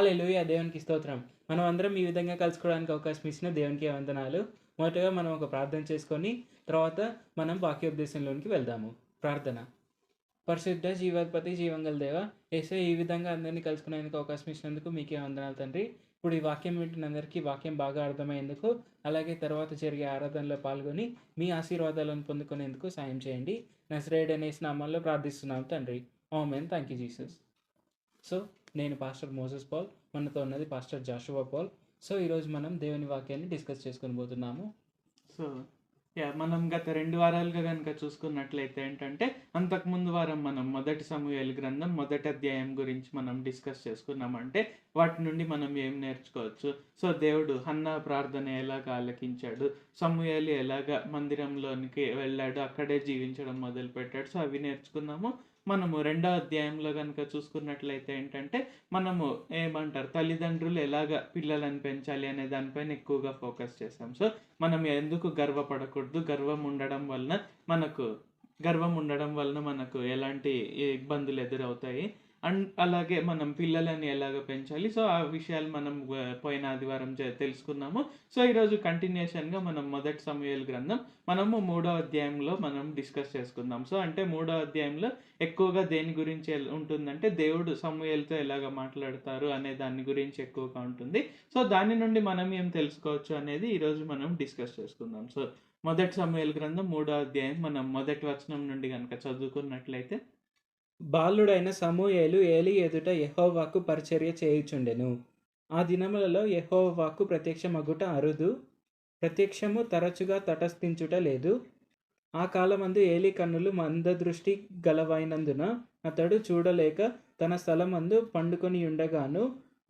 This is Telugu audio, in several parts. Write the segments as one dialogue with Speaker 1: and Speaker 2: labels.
Speaker 1: హల్లెలూయా! దేవునికి స్తోత్రం. మనం అందరం ఈ విధంగా కలుసుకోవడానికి అవకాశం ఇచ్చిన దేవునికి వందనాలు. మొదటగా మనం ఒక ప్రార్థన చేసుకొని, తర్వాత మనం వాక్యోపదేశంలోనికి వెళ్దాము. ప్రార్థన. పరిశుద్ధ, జీవాధిపతి, జీవంగల దేవ, యేసయ్య ఈ విధంగా అందరినీ కలుసుకునేందుకు అవకాశం ఇచ్చినందుకు మీకే వందనాలు తండ్రి. ఇప్పుడు ఈ వాక్యం వింటున్న అందరికీ వాక్యం బాగా అర్థమయ్యేందుకు, అలాగే తర్వాత జరిగే ఆరాధనలో పాల్గొని మీ ఆశీర్వాదాలను పొందుకునేందుకు సాయం చేయండి. నజరేయుడైన యేసు నామములో ప్రార్థిస్తున్నాం తండ్రి. ఆమేన్. Thank you Jesus. సో నేను పాస్టర్ మోసెస్ పాల్, మనతో ఉన్నది పాస్టర్ జాషువా పాల్. సో ఈరోజు మనం దేవుని వాక్యాన్ని డిస్కస్ చేసుకొని పోతున్నాము.
Speaker 2: సో మనం గత 2 వారాలుగా కనుక చూసుకున్నట్లయితే ఏంటంటే, అంతకుముందు వారం మనం మొదటి సమూయేలు గ్రంథం మొదటి అధ్యాయం గురించి మనం డిస్కస్ చేసుకున్నామంటే, వాటి నుండి మనం ఏం నేర్చుకోవచ్చు. సో దేవుడు హన్నా ప్రార్థన ఎలాగ ఆలకించాడు, సమూయేలు ఎలాగ మందిరంలోనికి వెళ్ళాడు, అక్కడే జీవించడం మొదలుపెట్టాడు. సో అవి నేర్చుకున్నాము. మనము 2వ అధ్యాయంలో కనుక చూసుకున్నట్లయితే ఏంటంటే, మనము ఏమంటారు, తల్లిదండ్రులు ఎలాగ పిల్లలను పెంచాలి అనే దానిపైన ఎక్కువగా ఫోకస్ చేసాం. సో మనం ఎందుకు గర్వపడకూడదు, గర్వం ఉండడం వలన మనకు ఎలాంటి ఇబ్బందులు ఎదురవుతాయి, అండ్ అలాగే మనం పిల్లలని ఎలాగ పెంచాలి. సో ఆ విషయాలు మనం పోయిన ఆదివారం తెలుసుకున్నాము. సో ఈరోజు కంటిన్యూషన్గా మనం మొదటి సమూయేలు గ్రంథం మనము 3వ అధ్యాయంలో మనం డిస్కస్ చేసుకుందాం. సో అంటే 3వ అధ్యాయంలో ఎక్కువగా దేని గురించి ఉంటుందంటే, దేవుడు సమూయేలుతో ఎలాగ మాట్లాడతారు అనే దాని గురించి ఎక్కువగా ఉంటుంది. సో దాని నుండి మనం ఏం తెలుసుకోవచ్చు అనేది ఈరోజు మనం డిస్కస్ చేసుకుందాం. సో మొదటి సమూయేలు గ్రంథం 3వ అధ్యాయం మనం మొదటి వచనం నుండి కనుక చదువుకున్నట్లయితే,
Speaker 1: బాలుడైన సమూయేలు ఏలీ ఎదుట యెహోవాకు పరిచర్య చేయుచుండెను. ఆ దినములలో యెహోవా వాక్కు ప్రత్యక్షమగుట అరుదు, ప్రత్యక్షము తరచుగా తటస్థించుట లేదు. ఆ కాలమందు ఏలీ కన్నులు మందదృష్టి గలవైనందున అతడు చూడలేక తన స్థలమందు పండుకొని ఉండగాను,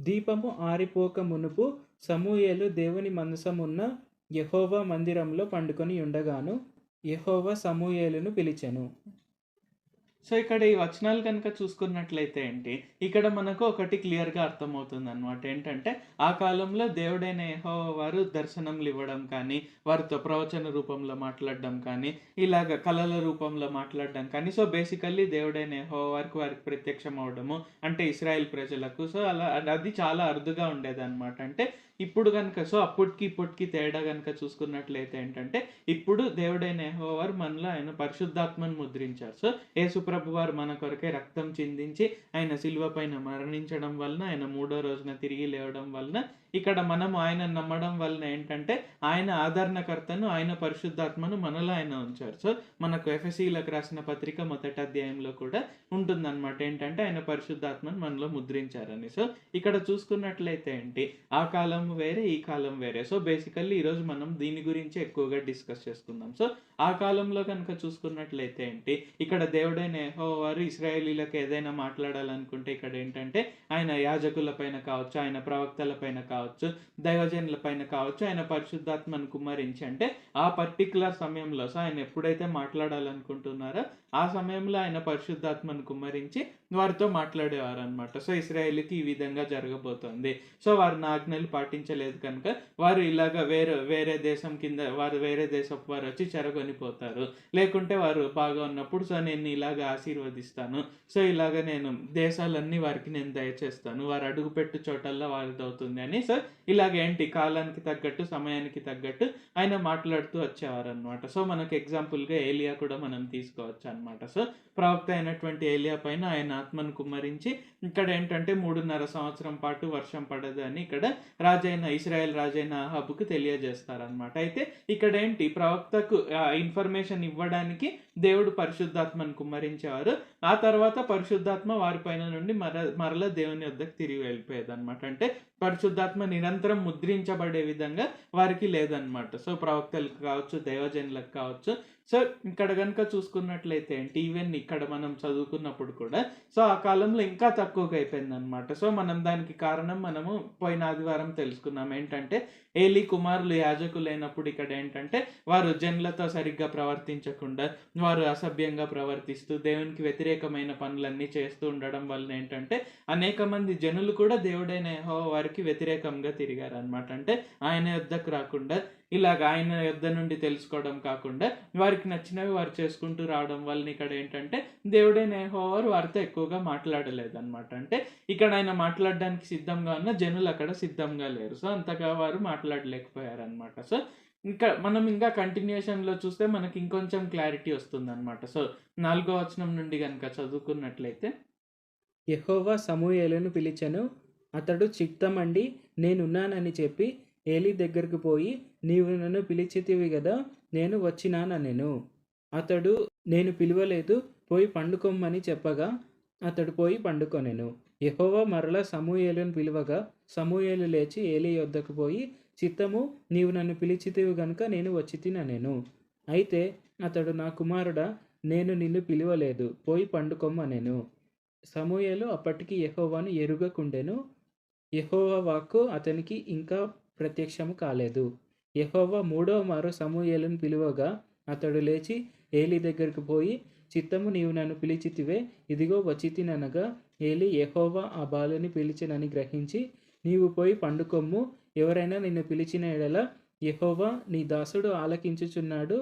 Speaker 1: దీపము ఆరిపోక మునుపు సమూయేలు దేవుని మందసమున్న యెహోవా మందిరంలో పండుకొని ఉండగాను, యెహోవా సమూయేలును పిలిచెను.
Speaker 2: సో ఇక్కడ ఈ వచనాలు కనుక చూసుకున్నట్లయితే ఏంటి, ఇక్కడ మనకు ఒకటి క్లియర్గా అర్థమవుతుంది అనమాట. ఏంటంటే, ఆ కాలంలో దేవుడైన యెహోవా వారు దర్శనములు ఇవ్వడం కానీ, వారితో ప్రవచన రూపంలో మాట్లాడడం కానీ, ఇలాగ కళల రూపంలో మాట్లాడడం కానీ, సో బేసికల్లీ దేవుడైన యెహోవా వారికి ప్రత్యక్షం అవడము అంటే ఇశ్రాయేల్ ప్రజలకు, సో అలా అది చాలా అరుదుగా ఉండేదన్నమాట. అంటే ఇప్పుడు కనుక సో అప్పటికి ఇప్పటికి తేడా కనుక చూసుకున్నట్లయితే ఏంటంటే, ఇప్పుడు దేవుడైన యెహోవా వారు మనలో ఆయన పరిశుద్ధాత్మను ముద్రించారు. సో యేసుప్రభు వారు మన కొరకే రక్తం చిందించి ఆయన శిలువ పైన మరణించడం వలన, ఆయన 3వ రోజున తిరిగి లేవడం వలన, ఇక్కడ మనం ఆయన నమ్మడం వలన ఏంటంటే, ఆయన ఆదరణకర్తను, ఆయన పరిశుద్ధాత్మను మనలో ఆయన ఉంచారు. సో మనకు ఎఫెసీలకు రాసిన పత్రిక మొదటి అధ్యాయంలో కూడా ఉంటుందన్నమాట. ఏంటంటే ఆయన పరిశుద్ధాత్మను మనలో ముద్రించారని. సో ఇక్కడ చూసుకున్నట్లయితే ఏంటి, ఆ కాలం వేరే, ఈ కాలం వేరే. సో బేసికల్లీ ఈరోజు మనం దీని గురించి ఎక్కువగా డిస్కస్ చేసుకుందాం. సో ఆ కాలంలో కనుక చూసుకున్నట్లయితే ఏంటి, ఇక్కడ దేవుడైన యెహోవా వారు ఇశ్రాయేలీలకు ఏదైనా మాట్లాడాలనుకుంటే ఇక్కడ ఏంటంటే, ఆయన యాజకుల పైన కావచ్చు, ఆయన ప్రవక్తల పైన కావచ్చు, దైవజనుల పైన కావచ్చు, ఆయన పరిశుద్ధాత్మను కుమ్మరించి, అంటే ఆ పర్టికులర్ సమయంలో సో ఆయన ఎప్పుడైతే మాట్లాడాలనుకుంటున్నారో ఆ సమయంలో ఆయన పరిశుద్ధాత్మను కుమ్మరించి వారితో మాట్లాడేవారు అనమాట. సో ఇశ్రాయేలుకి ఈ విధంగా జరగబోతోంది. సో వారు నా ఆజ్ఞలు పాటించలేదు కనుక వారు ఇలాగ వేరే దేశం కింద, వేరే దేశపు వారు వచ్చి చెరగొనిపోతారు. లేకుంటే వారు బాగా ఉన్నప్పుడు సో నేను ఇలాగ ఆశీర్వదిస్తాను, సో ఇలాగ నేను దేశాలన్నీ వారికి నేను దయచేస్తాను, వారు అడుగుపెట్టు చోటల్లో వారిది అవుతుంది అని. సో ఇలాగేంటి, కాలానికి తగ్గట్టు, సమయానికి తగ్గట్టు ఆయన మాట్లాడుతూ వచ్చేవారు అనమాట. సో మనకు ఎగ్జాంపుల్గా ఏలియా కూడా మనం తీసుకోవచ్చు అనమాట. సో ప్రవక్త అయినటువంటి ఏలియా పైన ఆయన ఆత్మను కుమ్మరించి ఇక్కడ ఏంటంటే 3.5 సంవత్సరం పాటు వర్షం పడదు అని ఇక్కడ ఇశ్రాయేల్ రాజైన అహాబుకు తెలియజేస్తారనమాట. అయితే ఇక్కడ ఏంటి, ప్రవక్తకు ఇన్ఫర్మేషన్ ఇవ్వడానికి దేవుడు పరిశుద్ధాత్మను కుమ్మరించేవారు. ఆ తర్వాత పరిశుద్ధాత్మ వారిపైన నుండి మరల దేవుని వద్దకు తిరిగి వెళ్ళిపోయేది అనమాట. అంటే పరిశుద్ధాత్మ నిరంతరం ముద్రించబడే విధంగా వారికి లేదనమాట. సో ప్రవక్తలకు కావచ్చు, దైవజనులకు కావచ్చు. సో ఇక్కడ కనుక చూసుకున్నట్లయితే ఏంటి, ఈవెన్ ఇక్కడ మనం చదువుకున్నప్పుడు కూడా సో ఆ కాలంలో ఇంకా తక్కువగా అయిపోయింది అనమాట. సో మనం దానికి కారణం మనము పోయిన ఆదివారం తెలుసుకున్నాం. ఏంటంటే ఏలీ కుమారులు యాజకులైనప్పుడు ఇక్కడ ఏంటంటే వారు జనులతో సరిగ్గా ప్రవర్తించకుండా, వారు అసభ్యంగా ప్రవర్తిస్తూ దేవునికి వ్యతిరేకమైన పనులన్నీ చేస్తూ ఉండడం వలన ఏంటంటే అనేక మంది జనులు కూడా దేవుడైన యెహోవా వారికి వ్యతిరేకంగా తిరిగారు అనమాట. అంటే ఆయన యొద్దకు రాకుండా, ఇలాగ ఆయన యొద్ద నుండి తెలుసుకోవడం కాకుండా వారికి వారికి నచ్చినవి వారు చేసుకుంటూ రావడం వలన ఇక్కడ ఏంటంటే దేవుడైన యెహోవా వారితో ఎక్కువగా మాట్లాడలేదన్నమాట. అంటే ఇక్కడ ఆయన మాట్లాడడానికి సిద్ధంగా ఉన్న జనులు అక్కడ సిద్ధంగా లేరు. సో, అంతగా వారు మాట్లాడలేకపోయారన్నమాట. సో, మనం ఇంకా కంటిన్యూయేషన్‌లో చూస్తే మనకి ఇంకొంచెం క్లారిటీ వస్తుందన్నమాట. సో, 4 వచనం నుండి గనుక చదువుకున్నట్లయితే
Speaker 1: యెహోవా సమూయేలును పిలిచెను. అతడు చిత్తమండి నేనున్నానని చెప్పి ఏలీ దగ్గరకు పోయి, నీవు నన్ను పిలిచితివి గదా, నేను వచ్చినాననెను. అతడు, నేను పిలువలేదు, పోయి పండుకొమ్మని చెప్పగా అతడు పోయి పండుకొనెను. యెహోవా మరలా సమూయేలును పిలువగా సమూయేలు లేచి ఏలీ యొద్దకు పోయి, చిత్తము, నీవు నన్ను పిలిచితివి గనుక నేను వచ్చితిననెను. అయితే అతడు, నా కుమారుడా, నేను నిన్ను పిలువలేదు, పోయి పండుకొమ్మనెను. సమూయేలు అప్పటికి యెహోవాను ఎరుగకుండెను. యెహోవా వాక్కు అతనికి ఇంకా ప్రత్యక్షము కాలేదు. యెహోవా మూడవ మారు సమూయేలును పిలువగా అతడు లేచి ఏలీ దగ్గరకు పోయి, చిత్తము, నీవు నన్ను పిలిచితివే, ఇదిగో వచ్చితిననగా ఏలీ యెహోవా ఆ బాలుని పిలిచెనని గ్రహించి, నీవు పోయి పండుకొమ్ము, ఎవరైనా నిన్ను పిలిచిన యెడల యెహోవా నీ దాసుడు ఆలకించుచున్నాడు,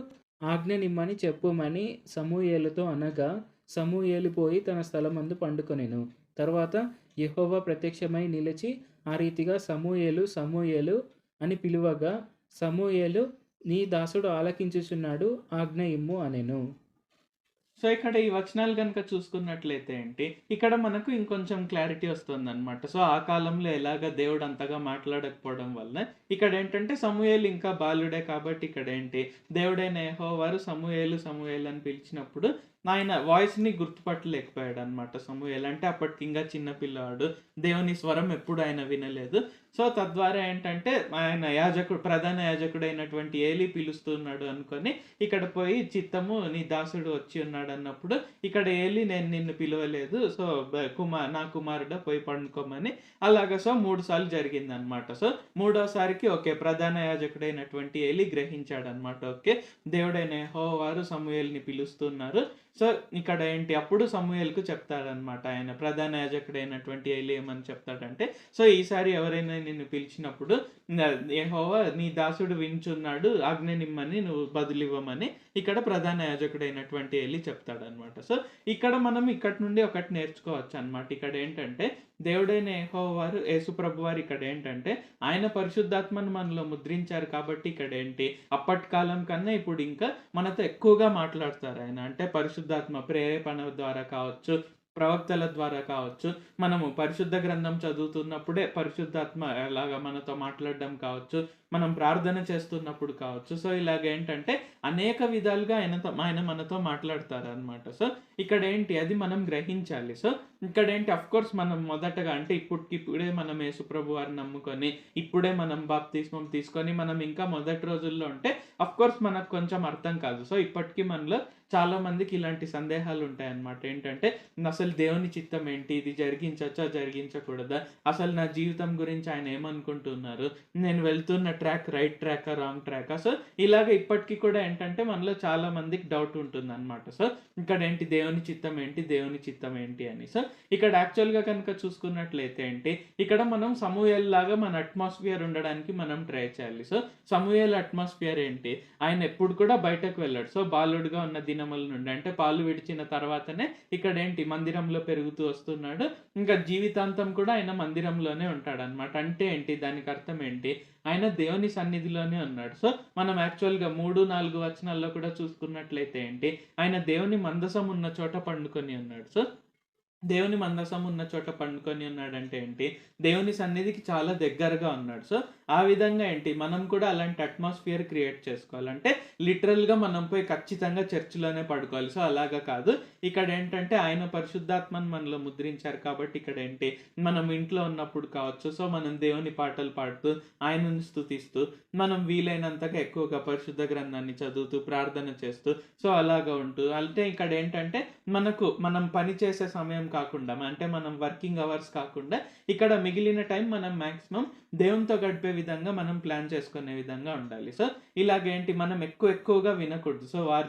Speaker 1: ఆజ్ఞ నిమ్మని చెప్పుమని సమూయేలుతో అనగా సమూయేలు పోయి తన స్థలమందు పండుకొనెను. తర్వాత యెహోవా ప్రత్యక్షమై నిలిచి ఆ రీతిగా సమూయేలు సమూయేలు అని పిలువగా సమూయేలు, నీ దాసుడు ఆలకించుచున్నాడు, ఆజ్ఞ ఇమ్ము అనెను.
Speaker 2: సో, ఇక్కడ ఈ వచనాలు గనుక చూసుకున్నట్లయితే ఏంటి, ఇక్కడ మనకు ఇంకొంచెం క్లారిటీ వస్తుందన్నమాట. సో, ఆ కాలంలో ఎలాగ దేవుడు అంతగా మాట్లాడకపోవడం వల్ల ఇక్కడేంటంటే సమూయేలు ఇంకా బాలుడే కాబట్టి ఇక్కడేంటి దేవుడైన యెహోవా వారు సమూయేలు సమూయేలు అని పిలిచినప్పుడు ఆయన వాయిస్‌ని గుర్తుపట్టలేకపోయాడన్నమాట సమూయేలు. అంటే అప్పటికి ఇంకా చిన్న పిల్లవాడు. దేవుని స్వరం ఎప్పుడు ఆయన వినలేదు. సో, తద్వారా ఏంటంటే ఆయన ప్రధాన యాజకుడైనటువంటి ఏలీ పిలుస్తున్నాడు అనుకోని ఇక్కడ పోయి, చిత్తము, నీ దాసుడు వచ్చి ఉన్నాడన్నప్పుడు ఇక్కడ ఏలీ, నేను నిన్ను పిలవలేదు, సో, నా కుమారుడా పోయి పండుకోమని అలాగా. సో, 3 సార్లు జరిగిందనమాట. సో, మూడోసారికి ఓకే, ప్రధాన యాజకుడైనటువంటి ఏలీ గ్రహించాడనమాట. ఓకే, దేవుడైన యెహోవా వారు సమూయేలుని పిలుస్తున్నారు. సో, ఇక్కడ ఏంటి అప్పుడు సమూయేలుకు చెప్తాడనమాట ఆయన. ప్రధాన యాజకుడైనటువంటి ఏలీ ఏమని చెప్తాడంటే, సో, ఈసారి ఎవరైనా నిన్ను పిలిచినప్పుడు యెహోవా నీ దాసుడు వించున్నాడు, ఆజ్ఞ నిమ్మని నువ్వు బదులివ్వమని ఇక్కడ ప్రధాన యాజకుడైనటువంటి ఏలీ చెప్తాడనమాట. సో, ఇక్కడ మనం ఇక్కడి నుండి ఒకటి నేర్చుకోవచ్చు అనమాట. ఇక్కడ ఏంటంటే దేవుడైన యెహోవా వారు, యేసు ప్రభు వారు ఇక్కడ ఏంటంటే ఆయన పరిశుద్ధాత్మను మనలో ముద్రించారు కాబట్టి ఇక్కడ ఏంటి అప్పటి కాలం కన్నా ఇప్పుడు ఇంకా మనతో ఎక్కువగా మాట్లాడతారు ఆయన. అంటే పరిశుద్ధాత్మ ప్రేరేపణ ద్వారా కావచ్చు, ప్రవక్తల ద్వారా కావచ్చు, మనము పరిశుద్ధ గ్రంథం చదువుతున్నప్పుడే పరిశుద్ధాత్మ అలాగా మనతో మాట్లాడడం కావచ్చు, మనం ప్రార్థన చేస్తున్నప్పుడు కావచ్చు. సో, ఇలాగ ఏంటంటే అనేక విధాలుగా ఆయన మనతో మాట్లాడతారనమాట. సో, ఇక్కడ ఏంటి అది మనం గ్రహించాలి. సో, ఇక్కడ ఏంటి అఫ్‌కోర్స్ మనం మొదటగా అంటే ఇప్పుడే మనం యేసుప్రభు వారిని నమ్ముకొని, ఇప్పుడే మనం బాప్తిస్మం తీసుకొని మనం ఇంకా మొదటి రోజుల్లో ఉంటే అఫ్‌కోర్స్ మనకు కొంచెం అర్థం కాదు. సో, ఇప్పటికీ మనలో చాలా మందికి ఇలాంటి సందేహాలు ఉంటాయన్నమాట. ఏంటంటే అసలు దేవుని చిత్తం ఏంటి? ఇది జరిగించచ్చా? జరిగించకూడదా? అసలు నా జీవితం గురించి ఆయన ఏమనుకుంటున్నారు? నేను వెళ్తున్న ట్రాక్ రైట్ ట్రాకా? రాంగ్ ట్రాకా? సో, ఇలాగ ఇప్పటికి కూడా ఏంటంటే మనలో చాలా మందికి డౌట్ ఉంటుందన్నమాట. సో, ఇక్కడ ఏంటి దేవుని చిత్తం ఏంటి? దేవుని చిత్తం ఏంటి అని. సో, ఇక్కడ యాక్చువల్‌గా కనుక చూసుకున్నట్లయితే ఏంటి, ఇక్కడ మనం సమూయేలు లాగా మన అట్మాస్ఫియర్ ఉండడానికి మనం ట్రై చేయాలి. సో, సమూయేలు అట్మాస్ఫియర్ ఏంటి? ఆయన ఎప్పుడు కూడా బయటకు వెళ్ళాడు. సో, బాలుడుగా ఉన్న దినముల నుండి అంటే పాలు విడిచిన తర్వాతనే ఇక్కడ ఏంటి మందిరంలో పెరుగుతూ వస్తున్నాడు. ఇంకా జీవితాంతం కూడా ఆయన మందిరంలోనే ఉంటాడన్నమాట. అంటే ఏంటి? దానికి అర్థం ఏంటి? ఆయన దేవుని సన్నిధిలోనే ఉన్నాడు. సో, మనం యాక్చువల్‌గా 3, 4 వచనాల్లో కూడా చూసుకున్నట్లయితే ఏంటి, ఆయన దేవుని మందసం ఉన్న చోట పండుకొని ఉన్నాడు. సో, దేవుని మందసం ఉన్న చోట పండుకొని ఉన్నాడంటే ఏంటి, దేవుని సన్నిధికి చాలా దగ్గరగా ఉన్నాడు. సో, ఆ విధంగా ఏంటి మనం కూడా అలాంటి అట్మాస్ఫియర్ క్రియేట్ చేసుకోవాలి. అంటే లిటరల్‌గా మనం పోయి ఖచ్చితంగా చర్చిలోనే పడుకోవాలి. సో, అలాగా కాదు. ఇక్కడ ఏంటంటే ఆయన పరిశుద్ధాత్మను మనలో ముద్రించారు కాబట్టి ఇక్కడ ఏంటి మనం ఇంట్లో ఉన్నప్పుడు కావచ్చు, సో, మనం దేవుని పాటలు పాడుతూ ఆయనను స్తుతిస్తూ మనం వీలైనంతగా ఎక్కువగా పరిశుద్ధ గ్రంథాన్ని చదువుతూ ప్రార్థన చేస్తూ, సో, అలాగా ఉంటూ అంటే ఇక్కడ ఏంటంటే మనం పని చేసే సమయం కాకుండా, అంటే మనం వర్కింగ్ అవర్స్ కాకుండా ఇక్కడ మిగిలిన టైం మనం మాక్సిమం దేవునితో గడిపే విధంగా మనం ప్లాన్ చేసుకునే విధంగా ఉండాలి. సో, ఇలాగేంటి మనం ఎక్కువగా వినకూడదు. సో, వారు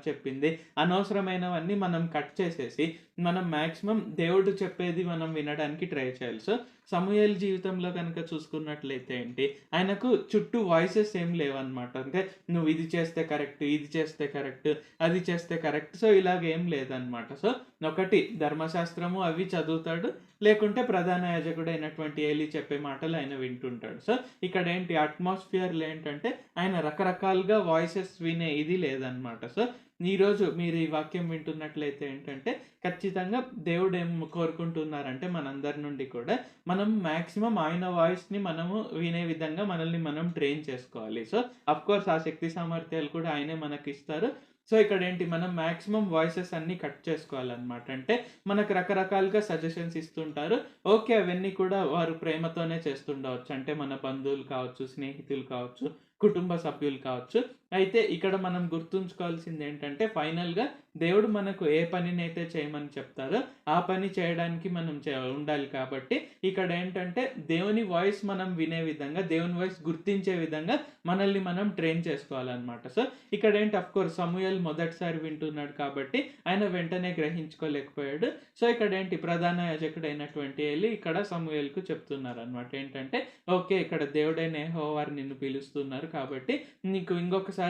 Speaker 2: చెప్పింది అనవసరమైనవన్నీ మనం కట్ చేసేసి, మనం మాక్సిమం దేవుడు చెప్పేది మనం వినడానికి ట్రై చేయాలి. సో, సమూయేలు జీవితంలో గనక చూసుకున్నట్లయితే ఏంటి, ఆయనకు చుట్టూ వాయిసెస్ ఏం లేవన్నమాట. అంటే నువ్వు ఇది చేస్తే కరెక్ట్, ఇది చేస్తే కరెక్ట్, అది చేస్తే కరెక్ట్. సో, ఇలాగేం లేదన్నమాట. సో, ఒకటి ధర్మశాస్త్రము అవి చదువుతాడు. లేకుంటే ప్రధాన యాజకుడైనటువంటి ఏలీ చెప్పే మాటలు ఆయన వింటుంటాడు. సో, ఇక్కడ ఏంటి అట్మాస్ఫియర్‌లో ఏంటంటే ఆయన రకరకాలుగా వాయిసెస్ వినే ఇది లేదన్నమాట. సో, ఈరోజు మీరు ఈ వాక్యం వింటున్నట్లయితే ఏంటంటే ఖచ్చితంగా దేవుడు ఏం కోరుకుంటున్నారంటే మనందరి నుండి కూడా మనం మాక్సిమం ఆయన వాయిస్‌ని మనము వినే విధంగా మనల్ని మనం ట్రైన్ చేసుకోవాలి. సో, అఫ్‌కోర్స్ ఆ శక్తి సామర్థ్యాలు కూడా ఆయనే మనకిస్తారు. సో, ఇక్కడేంటి మనం మాక్సిమం వాయిసెస్ అన్నీ కట్ చేసుకోవాలన్నమాట. అంటే మనకు రకరకాలుగా సజెషన్స్ ఇస్తుంటారు. ఓకే. అవన్నీ కూడా వారు ప్రేమతోనే చేస్తుండవచ్చు. అంటే మన బంధువులు కావచ్చు, స్నేహితులు కావచ్చు, కుటుంబ సభ్యులు కావచ్చు. అయితే ఇక్కడ మనం గుర్తుంచుకోవాల్సిందేంటంటే ఫైనల్‌గా దేవుడు మనకు ఏ పనినైతే చేయమని చెప్తారో ఆ పని చేయడానికి మనం ఉండాలి కాబట్టి ఇక్కడేంటంటే దేవుని వాయిస్ మనం వినే విధంగా, దేవుని వాయిస్ గుర్తించే విధంగా మనల్ని మనం ట్రైన్ చేసుకోవాలన్నమాట. సో, ఇక్కడేంటి అఫ్‌కోర్స్ సమూయేలు మొదటిసారి వింటున్నాడు కాబట్టి ఆయన వెంటనే గ్రహించుకోలేకపోయాడు. సో, ఇక్కడేంటి ప్రధాన యాజకుడైనటువంటి ఏలీ ఇక్కడ సమూయేలుకు చెప్తున్నారన్నమాట. ఏంటంటే ఓకే. ఇక్కడ దేవుడైన యెహోవా నిన్ను పిలుస్తున్నారు కాబట్టి నీకు ఇంకొకసారి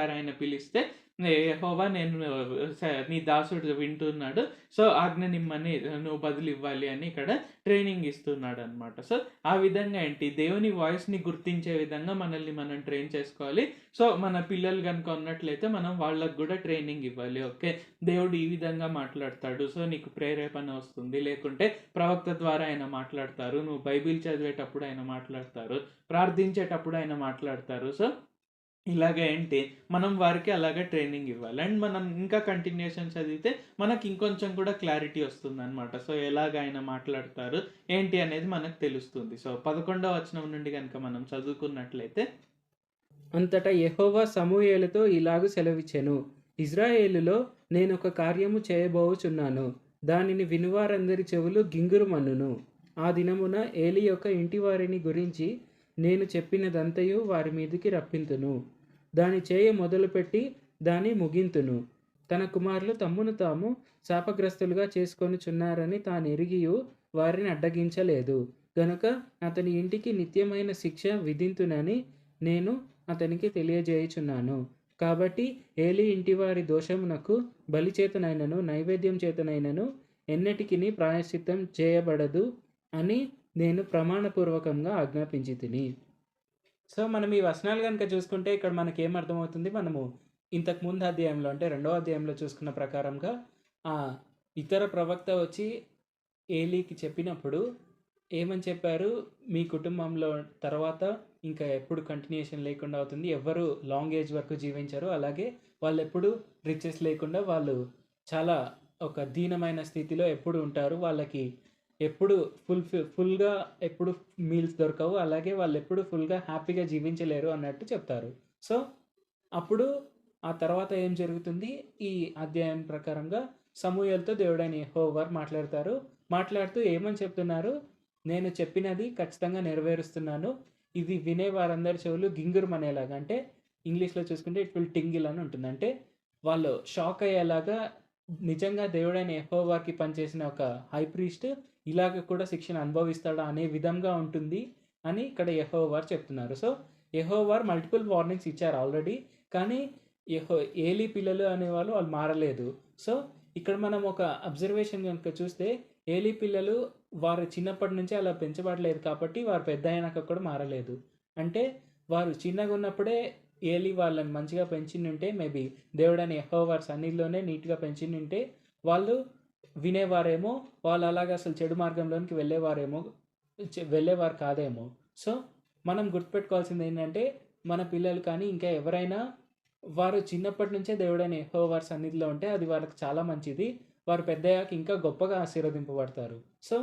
Speaker 2: ఆయన పిలిస్తే యెహోవా నీ దాసుడు వింటున్నాడు. సో, ఆజ్ఞనిమ్మని నువ్వు బదులివ్వాలి అని ఇక్కడ ట్రైనింగ్ ఇస్తున్నాడన్నమాట. సో, ఆ విధంగా ఏంటి దేవుని వాయిస్‌ని గుర్తించే విధంగా మనల్ని మనం ట్రైన్ చేసుకోవాలి. సో, మన పిల్లలు గనుక ఉన్నట్లయితే మనం వాళ్ళకి గూడా ట్రైనింగ్ ఇవ్వాలి. ఓకే. దేవుడు ఈ విధంగా మాట్లాడతాడు. సో, నీకు ప్రేరేపణ వస్తుంది. లేకుంటే ప్రవక్త ద్వారా ఆయన మాట్లాడతారు. నువ్వు బైబిల్ చదివేటప్పుడు ఆయన మాట్లాడతారు. ప్రార్థించేటప్పుడు ఆయన మాట్లాడతారు. సో, ఇలాగ ఏంటి మనం వారికి అలాగే ట్రైనింగ్ ఇవ్వాలి. అండ్ మనం ఇంకా కంటిన్యూయేషన్ చదివితే మనకి ఇంకొంచెం కూడా క్లారిటీ వస్తుందన్నమాట. సో, ఎలాగ ఆయన మాట్లాడతారు, ఏంటి అనేది మనకు తెలుస్తుంది. సో, 11వ వచనం నుండి గనుక మనం చదువుకున్నట్లయితే
Speaker 1: అంతటా యెహోవా సమూయేలుతో ఇలాగు సెలవిచ్చెను. ఇజ్రాయేలులో నేనొక కార్యము చేయబోవుచున్నాను. దానిని వినువారందరి చెవులు గింగురుమన్నును. ఆ దినమున ఏలీ యొక్క ఇంటివారిని గురించి నేను చెప్పినదంతయు వారి మీదికి రప్పింతును. దాని చేయ మొదలుపెట్టి దాని ముగింతును. తన కుమారులు తమ్మును తాము శాపగ్రస్తులుగా చేసుకొనుచున్నారని తానెరిగియు వారిని అడ్డగించలేదు. గనుక అతని ఇంటికి నిత్యమైన శిక్ష విధింతునని నేను అతనికి తెలియజేయుచున్నాను. కాబట్టి ఏలీ ఇంటివారి దోషమునకు బలి చేతనైనను నైవేద్యం చేతనైనను ఎన్నటికిని ప్రాయశ్చిత్తం చేయబడదు అని నేను ప్రమాణపూర్వకంగా ఆజ్ఞాపించితిని. సో, మనం ఈ వచనాలు గనుక చూసుకుంటే ఇక్కడ మనకేమర్థమవుతుంది, మనము ఇంతకు ముందు అధ్యాయంలో అంటే 2వ అధ్యాయంలో చూసుకున్న ప్రకారంగా ఇతర ప్రవక్త వచ్చి ఏలీకి చెప్పినప్పుడు ఏమని చెప్పారు, మీ కుటుంబంలో తర్వాత ఇంకా ఎప్పుడు కంటిన్యూయేషన్ లేకుండా అవుతుంది. ఎవ్వరు లాంగ్ ఏజ్ వరకు జీవించరు. అలాగే వాళ్ళెప్పుడు రిచెస్ లేకుండా వాళ్ళు చాలా ఒక దీనమైన స్థితిలో ఎప్పుడు ఉంటారు. వాళ్ళకి ఎప్పుడు ఫుల్‌గా ఎప్పుడు మీల్స్ దొరకవు. అలాగే వాళ్ళెప్పుడు ఫుల్‌గా హ్యాపీగా జీవించలేరు అన్నట్టు చెప్తారు. సో, అప్పుడు ఆ తర్వాత ఏం జరుగుతుంది, ఈ అధ్యాయం ప్రకారంగా సమూయేలుతో దేవుడైన యెహోవా మాట్లాడతారు. మాట్లాడుతూ ఏమని చెప్తున్నారు, నేను చెప్పినది ఖచ్చితంగా నెరవేరుస్తున్నాను. ఇది వినే వారందరి చెవులు గింగురుమనేలాగా, అంటే ఇంగ్లీష్‌లో చూసుకుంటే ఇట్ విల్ టింగిల్ అని ఉంటుంది. అంటే వాళ్ళు షాక్ అయ్యేలాగా నిజంగా దేవుడైన యెహోవాకి పనిచేసిన ఒక హై ప్రీస్ట్ ఇలాగ కూడా శిక్షను అనుభవిస్తాడా అనే విధంగా ఉంటుంది అని ఇక్కడ యెహోవా చెప్తున్నారు. సో, యెహోవా మల్టిపుల్ వార్నింగ్స్ ఇచ్చారు ఆల్రెడీ. కానీ ఏలీ పిల్లలు అనేవాళ్ళు వాళ్ళు మారలేదు. సో, ఇక్కడ మనం ఒక అబ్జర్వేషన్ గనుక చూస్తే ఏలీ పిల్లలు వారు చిన్నప్పటి నుంచే అలా పెంచబడలేదు కాబట్టి వారు పెద్ద అయినాక కూడా మారలేదు. అంటే వారు చిన్నగా ఉన్నప్పుడే ఏలీ వాళ్ళని మంచిగా పెంచిండుంటే మేబీ దేవుడైన యెహోవా సన్నిధిలోనే నీట్‌గా పెంచిండుంటే వాళ్ళు వినేవారేమో, వాళ్ళు అలాగా అసలు చెడు మార్గంలోనికి వెళ్ళేవారు కాదేమో. సో, మనం గుర్తుపెట్టుకోవాల్సింది ఏంటంటే మన పిల్లలు కానీ ఇంకా ఎవరైనా వారు చిన్నప్పటి నుంచే దేవుడైన యెహోవా సన్నిధిలో ఉంటే అది వాళ్ళకి చాలా మంచిది. వారు పెద్దయ్యాక ఇంకా గొప్పగా ఆశీర్వదింపబడతారు. సో,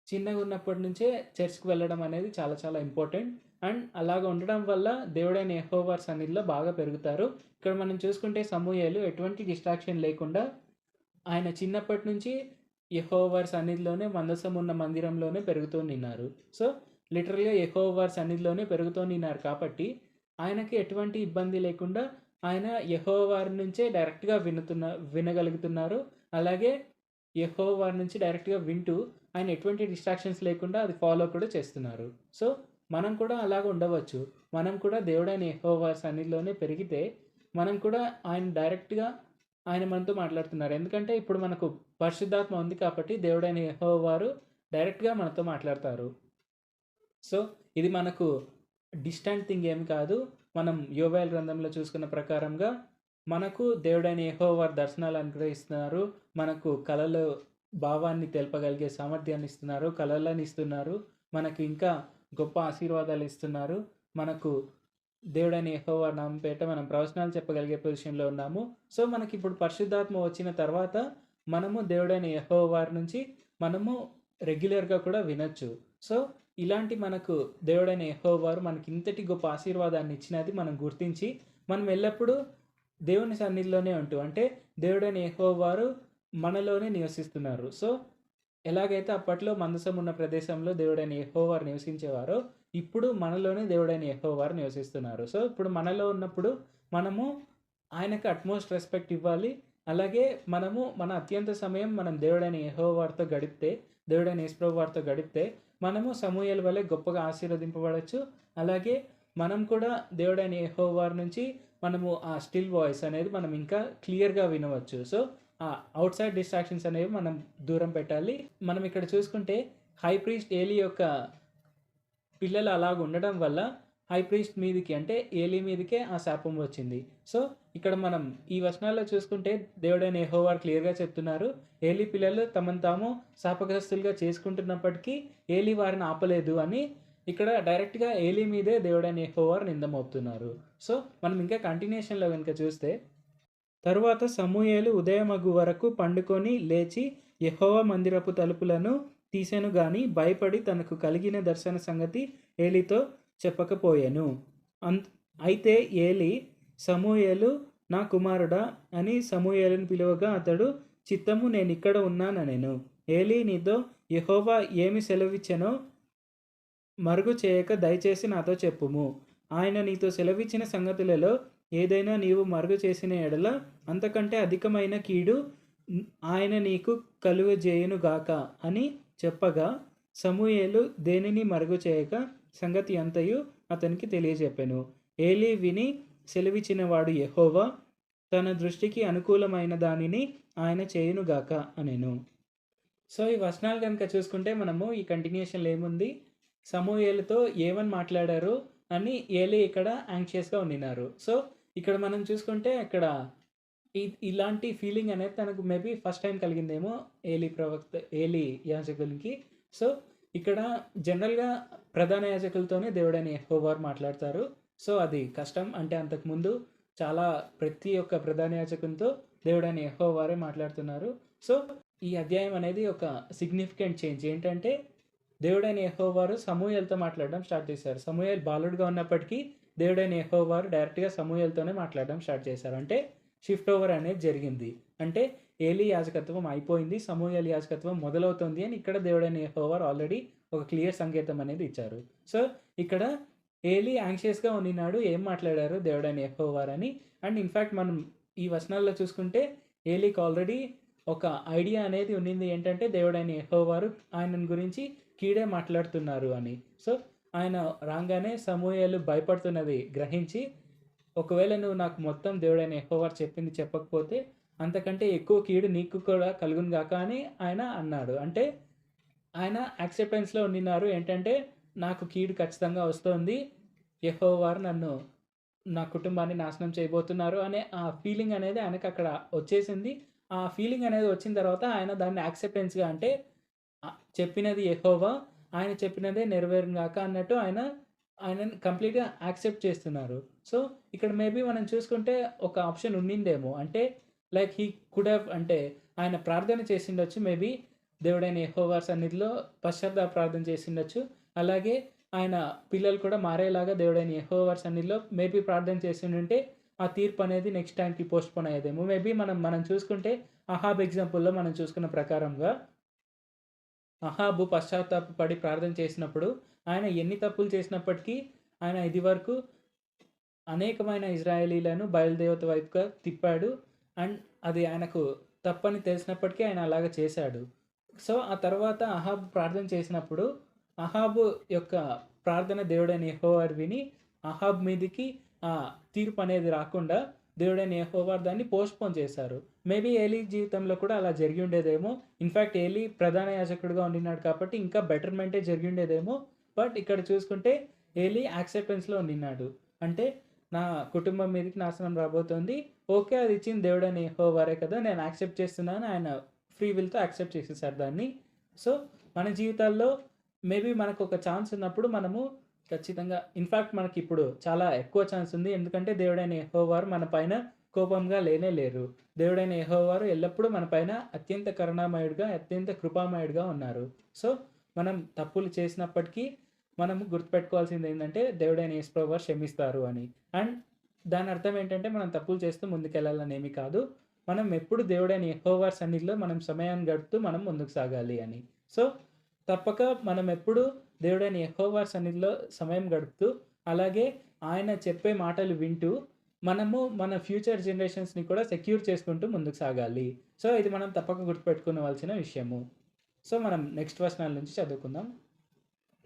Speaker 1: చిన్నగా ఉన్నప్పటి నుంచే చర్చ్‌కి వెళ్ళడం అనేది చాలా చాలా ఇంపార్టెంట్. అండ్ అలాగ ఉండడం వల్ల దేవుడైన యెహోవా సన్నిధిలో బాగా పెరుగుతారు. ఇక్కడ మనం చూసుకుంటే సమూయేలు ఎటువంటి డిస్ట్రాక్షన్ లేకుండా ఆయన చిన్నప్పటి నుంచి యెహోవా వారి సన్నిధిలోనే మందసం ఉన్న మందిరంలోనే పెరుగుతూనిన్నారు. సో, లిటరల్‌గా యెహోవా వారి సన్నిధిలోనే పెరుగుతూనిన్నారు కాబట్టి, ఆయనకి ఎటువంటి ఇబ్బంది లేకుండా ఆయన యెహోవా వారి నుంచే డైరెక్ట్‌గా వినగలుగుతున్నారు. అలాగే యెహోవా వారి నుంచి డైరెక్ట్‌గా వింటూ ఆయన ఎటువంటి డిస్ట్రాక్షన్స్ లేకుండా అది ఫాలో కూడా చేస్తున్నారు. సో, మనం కూడా అలాగ ఉండవచ్చు. మనం కూడా దేవుడైన యెహోవా వారి సన్నిధిలోనే పెరిగితే, మనం కూడా ఆయన మనతో మాట్లాడుతున్నారు. ఎందుకంటే ఇప్పుడు మనకు పరిశుద్ధాత్మ ఉంది కాబట్టి దేవుడైన యెహోవా వారు డైరెక్ట్‌గా మనతో మాట్లాడతారు. సో, ఇది మనకు డిస్టెంట్ థింగ్ ఏమి కాదు. మనం యోవేల్ గ్రంథంలో చూసుకున్న ప్రకారంగా మనకు దేవుడైన యెహోవా వారు దర్శనాలు అనుగ్రహిస్తున్నారు. మనకు కలలో భావాన్ని తెలపగలిగే సామర్థ్యాన్ని ఇస్తున్నారు. కలలను ఇస్తున్నారు. మనకు ఇంకా గొప్ప ఆశీర్వాదాలు ఇస్తున్నారు. మనకు దేవుడైన యెహోవా నామం పేరిట మనం ప్రవచనాలు చెప్పగలిగే పొజిషన్‌లో ఉన్నాము. సో, మనకిప్పుడు పరిశుద్ధాత్మ వచ్చిన తర్వాత మనము దేవుడైన యెహోవా వారి నుంచి మనము రెగ్యులర్‌గా కూడా వినొచ్చు. సో, ఇలాంటి మనకు దేవుడైన యెహోవా వారు మనకి ఇంతటి గొప్ప ఆశీర్వాదాన్ని ఇచ్చినది మనం గుర్తించి, మనం ఎల్లప్పుడూ దేవుని సన్నిధిలోనే ఉంటూ అంటే దేవుడైన యెహోవా వారు మనలోనే నివసిస్తున్నారు. సో, ఎలాగైతే అప్పట్లో మందసం ఉన్న ప్రదేశంలో దేవుడైన యెహోవా వారు నివసించేవారో, ఇప్పుడు మనలోనే దేవుడైన యెహోవా వారు నివసిస్తున్నారు. సో, ఇప్పుడు మనలో ఉన్నప్పుడు మనము ఆయనకి అట్‌మోస్ట్ రెస్పెక్ట్ ఇవ్వాలి. అలాగే మనము మన అత్యంత సమయం మనం దేవుడైన యెహోవా వారితో గడిపితే, దేవుడైన యేసుప్రభు వారితో గడిపితే, మనము సమూయేలు వలె గొప్పగా ఆశీర్వదింపబడొచ్చు. అలాగే మనం కూడా దేవుడైన యెహోవా వారి నుంచి మనము ఆ స్టిల్ వాయిస్ అనేది మనం ఇంకా క్లియర్‌గా వినవచ్చు. సో, ఆ ఔట్‌సైడ్ డిస్ట్రాక్షన్స్ అనేవి మనం దూరం పెట్టాలి. మనం ఇక్కడ చూసుకుంటే హై ప్రీస్ట్ ఏలీ యొక్క పిల్లలు అలాగ ఉండడం వల్ల హై ప్రీస్ట్ మీదికి అంటే ఏలీ మీదకే ఆ శాపం వచ్చింది. సో, ఇక్కడ మనం ఈ వచనాల్లో చూసుకుంటే దేవుడైన యెహోవా వారు క్లియర్‌గా చెప్తున్నారు. ఏలీ పిల్లలు తమను తాము శాపగ్రస్తులుగా చేసుకుంటున్నప్పటికీ ఏలీ వారిని ఆపలేదు అని ఇక్కడ డైరెక్ట్‌గా ఏలీ మీదే దేవుడైన యెహోవా వారు నింద మోపుతున్నారు. సో, మనం ఇంకా కంటిన్యూషన్‌లో గనుక చూస్తే తరువాత సమూయేలు ఉదయమగు వరకు పండుకొని లేచి యెహోవా మందిరపు తలుపులను తీసెను గాని భయపడి తనకు కలిగిన దర్శన సంగతి ఏలీతో చెప్పకపోయెను. అయితే ఏలీ సమూయేలు నా కుమారుడా అని సమూయేలును పిలువగా అతడు చిత్తము నేనిక్కడ ఉన్నాననెను. ఏలీ నీతో యెహోవా ఏమి సెలవిచ్చెనో మరుగు చేయక దయచేసి నాతో చెప్పుము. ఆయన నీతో సెలవిచ్చిన సంగతులలో ఏదైనా నీవు మరుగు చేసిన ఎడల అంతకంటే అధికమైన కీడు ఆయన నీకు కలుగజేయునుగాక అని చెప్పగా సమూయేలు దేనిని మరుగు చేయక సంగతి అంతయు అతనికి తెలియజెప్పెను. ఏలీ విని సెలవిచ్చినవాడు యెహోవా తన దృష్టికి అనుకూలమైన దానిని ఆయన చేయునుగాక అనెను. సో, ఈ వచనాలు గనుక చూసుకుంటే మనము ఈ కంటిన్యూషన్‌లో ఏముంది? సమూయేలుతో ఏమని మాట్లాడారు అని ఏలీ ఇక్కడ యాంగ్షియస్‌గా ఉండినారు. సో, ఇక్కడ మనం చూసుకుంటే ఇక్కడ ఇలాంటి ఫీలింగ్ అనేది తనకు మేబీ ఫస్ట్ టైమ్ కలిగిందేమో ఏలీ యాజకునికి. సో, ఇక్కడ జనరల్‌గా ప్రధాన యాజకులతోనే దేవుడైన యెహోవా వారు మాట్లాడతారు. సో, అది కష్టం. అంటే అంతకుముందు ప్రతి ఒక్క ప్రధాన యాజకునితో దేవుడైన యెహోవా వారే మాట్లాడుతున్నారు. సో, ఈ అధ్యాయం అనేది ఒక సిగ్నిఫికెంట్ చేంజ్. ఏంటంటే దేవుడైన యెహోవా వారు సమూయేలుతో మాట్లాడడం స్టార్ట్ చేశారు. సమూయేలు బాలుడుగా ఉన్నప్పటికీ దేవుడైన యెహోవా వారు డైరెక్ట్‌గా సమూయేలుతోనే మాట్లాడడం స్టార్ట్ చేశారు. అంటే షిఫ్ట్ ఓవర్ అనేది జరిగింది. అంటే ఏలీ యాజకత్వం అయిపోయింది. సమూయేలు యాజకత్వం మొదలవుతుంది అని ఇక్కడ దేవుడైన యెహోవా వారు ఆల్రెడీ ఒక క్లియర్ సంకేతం అనేది ఇచ్చారు. సో, ఇక్కడ ఏలీ యాంగ్షియస్‌గా ఉండినాడు. ఏం మాట్లాడారు దేవుడైన యెహోవా వారని. అండ్ ఇన్‌ఫాక్ట్ మనం ఈ వచనాల్లో చూసుకుంటే ఏలీకి ఆల్రెడీ ఒక ఐడియా అనేది ఉండింది. ఏంటంటే దేవుడైన యెహోవా వారు ఆయనను గురించి కీడే మాట్లాడుతున్నారు అని. సో, ఆయన రాంగానే సమూయేలు భయపడుతున్నది గ్రహించి, ఒకవేళ నువ్వు నాకు మొత్తం దేవుడైన యెహోవా వారు చెప్పింది చెప్పకపోతే అంతకంటే ఎక్కువ కీడు నీకు కూడా కలుగును గాక అని ఆయన అన్నాడు. అంటే ఆయన యాక్సెప్టెన్స్‌లో ఉండినారు. ఏంటంటే నాకు కీడు ఖచ్చితంగా వస్తోంది. యెహోవా వారు నా కుటుంబాన్ని నాశనం చేయబోతున్నారు అనే ఆ ఫీలింగ్ అనేది ఆయనకక్కడ వచ్చేసింది. ఆ ఫీలింగ్ అనేది వచ్చిన తర్వాత ఆయన దాన్ని యాక్సెప్టెన్స్‌గా అంటే చెప్పినది యెహోవా, ఆయన చెప్పినదే నెరవేరును గాక అన్నట్టు ఆయనని కంప్లీట్‌గా యాక్సెప్ట్ చేస్తున్నారు. సో, ఇక్కడ మేబీ మనం చూసుకుంటే ఒక ఆప్షన్ ఉండిందేమో. అంటే లైక్ హి కుడ్ హావ్ అంటే ఆయన ప్రార్థన చేసిండొచ్చు మేబీ దేవుడైన యెహోవా సన్నిధిలో పశ్చాత్తాప ప్రార్థన చేసిండొచ్చు. అలాగే ఆయన పిల్లలు కూడా మారేలాగా దేవుడైన యెహోవా సన్నిధిలో మేబీ ప్రార్థన చేసిండుంటే ఆ తీర్పు అనేది నెక్స్ట్ టైమ్‌కి పోస్ట్‌పోన్ అయ్యేదేమో. మేబీ మనం చూసుకుంటే అహాబ్ ఎగ్జాంపుల్‌లో మనం చూసుకున్న ప్రకారంగా అహాబు పశ్చాత్తాపపడి ప్రార్థన చేసినప్పుడు ఆయన ఎన్ని తప్పులు చేసినప్పటికీ ఆయన ఇది వరకు అనేకమైన ఇజ్రాయేలీలను బయలుదేవత వైపుగా తిప్పాడు. అండ్ అది ఆయనకు తప్పని తెలిసినప్పటికీ ఆయన అలాగ చేశాడు. సో ఆ తర్వాత అహాబు ప్రార్థన చేసినప్పుడు అహాబు యొక్క ప్రార్థన దేవుడైన యెహోవా విని అహాబ్ మీదికి ఆ తీర్పు అనేది రాకుండా దేవుడైన యెహోవా దాన్ని పోస్ట్‌పోన్ చేశారు. మేబీ ఏలీ జీవితంలో కూడా అలా జరిగి ఉండేదేమో. ఇన్‌ఫాక్ట్ ఏలీ ప్రధాన యాజకుడిగా ఉండినాడు కాబట్టి ఇంకా బెటర్‌మెంటే జరిగి ఉండేదేమో. బట్ ఇక్కడ చూసుకుంటే ఏలీ యాక్సెప్టెన్స్‌లో ఉండినాడు. అంటే నా కుటుంబం మీదకి నాశనం రాబోతోంది. ఓకే. అది ఇచ్చింది దేవుడైన యెహోవారే కదా! నేను యాక్సెప్ట్ చేస్తున్నాను. ఆయన ఫ్రీ విల్‌తో యాక్సెప్ట్ చేసేసారు దాన్ని. సో మన జీవితాల్లో మేబీ మనకొక ఛాన్స్ ఉన్నప్పుడు మనము ఖచ్చితంగా ఇన్‌ఫాక్ట్ మనకిప్పుడు చాలా ఎక్కువ ఛాన్స్ ఉంది. ఎందుకంటే దేవుడైన యెహోవారు మన పైన కోపంగా లేనే లేరు. దేవుడైన యెహోవారు ఎల్లప్పుడూ మన పైన అత్యంత కరుణామయుడుగా, అత్యంత కృపామయుడుగా ఉన్నారు. సో మనం తప్పులు చేసినప్పటికీ మనము గుర్తుపెట్టుకోవాల్సిందేంటంటే దేవుడైన యేసు ప్రభువారు క్షమిస్తారు అని. అండ్ దాని అర్థం ఏంటంటే మనం తప్పులు చేస్తూ ముందుకెళ్ళాలనేమి కాదు. మనం ఎప్పుడు దేవుడైన యెహోవారి సన్నిధిలో మనం సమయాన్ని గడుపుతూ మనం ముందుకు సాగాలి అని. సో తప్పక మనం ఎప్పుడు దేవుడైన యెహోవా సన్నిధిలో సమయం గడుపుతూ, అలాగే ఆయన చెప్పే మాటలు వింటూ, మనము మన ఫ్యూచర్ జనరేషన్స్‌ని కూడా సెక్యూర్ చేసుకుంటూ ముందుకు సాగాలి. సో ఇది మనం తప్పక గుర్తుపెట్టుకోవాల్సిన విషయము. సో మనం నెక్స్ట్ వచనాల నుంచి చదువుకుందాం.